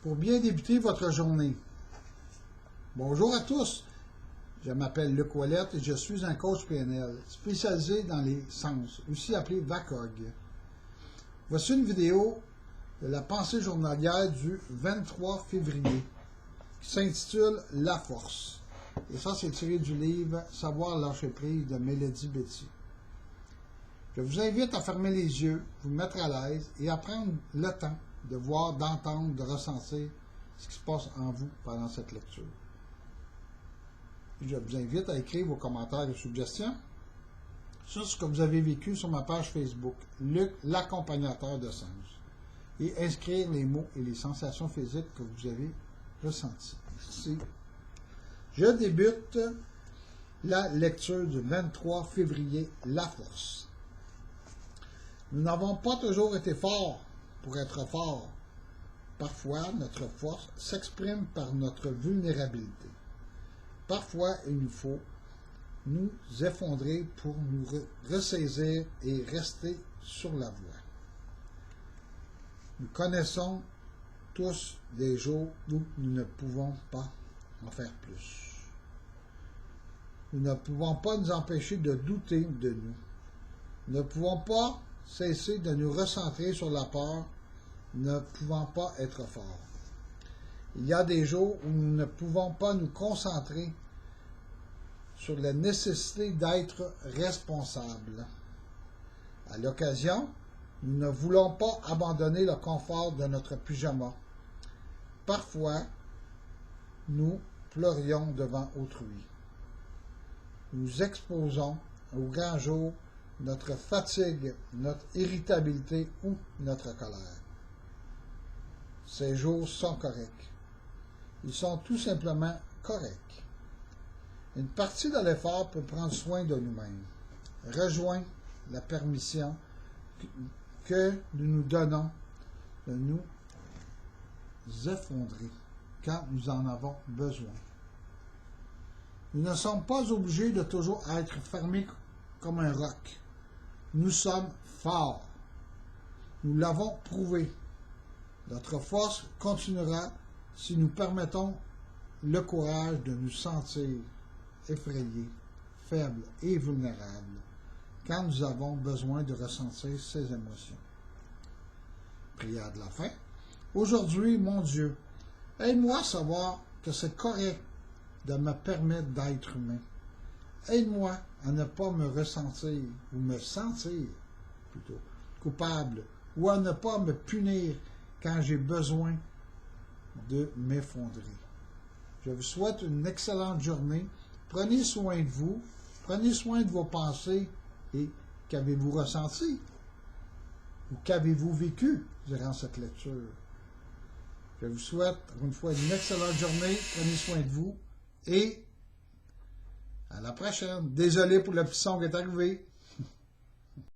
pour bien débuter votre journée. Bonjour à tous, je m'appelle Luc Ouellette et je suis un coach PNL spécialisé dans les sens, aussi appelé VACOG. Voici une vidéo de la pensée journalière du 23 février qui s'intitule « La force ». Et ça, c'est tiré du livre « Savoir lâcher prise » de Mélodie Betty. Je vous invite à fermer les yeux, vous mettre à l'aise et à prendre le temps de voir, d'entendre, de ressentir ce qui se passe en vous pendant cette lecture. Je vous invite à écrire vos commentaires et suggestions sur ce que vous avez vécu sur ma page Facebook, Luc, l'accompagnateur de sens, et inscrire les mots et les sensations physiques que vous avez ressenties. Merci. Je débute la lecture du 23 février, La force. Nous n'avons pas toujours été forts pour être forts. Parfois, notre force s'exprime par notre vulnérabilité. Parfois, il nous faut nous effondrer pour nous ressaisir et rester sur la voie. Nous connaissons tous des jours où nous ne pouvons pas en faire plus. Nous ne pouvons pas nous empêcher de douter de nous. Nous ne pouvons pas cesser de nous recentrer sur la peur, ne pouvant pas être forts. Il y a des jours où nous ne pouvons pas nous concentrer sur la nécessité d'être responsables. À l'occasion, nous ne voulons pas abandonner le confort de notre pyjama. Parfois, nous pleurions devant autrui. Nous exposons au grand jour notre fatigue, notre irritabilité ou notre colère. Ces jours sont corrects. Ils sont tout simplement corrects. Une partie de l'effort peut prendre soin de nous-mêmes. Rejoint la permission que nous nous donnons de nous effondrer quand nous en avons besoin. Nous ne sommes pas obligés de toujours être fermés comme un roc. Nous sommes forts. Nous l'avons prouvé. Notre force continuera si nous permettons le courage de nous sentir effrayés, faibles et vulnérables quand nous avons besoin de ressentir ces émotions. Prière de la fin. Aujourd'hui, mon Dieu, aide-moi à savoir que c'est correct de me permettre d'être humain. Aide-moi à ne pas me ressentir, ou me sentir, plutôt, coupable, ou à ne pas me punir quand j'ai besoin de m'effondrer. Je vous souhaite une excellente journée. Prenez soin de vous, prenez soin de vos pensées et qu'avez-vous ressenti ou qu'avez-vous vécu durant cette lecture. Je vous souhaite, encore une fois, une excellente journée. Prenez soin de vous et à la prochaine. Désolé pour le petit son qui est arrivé.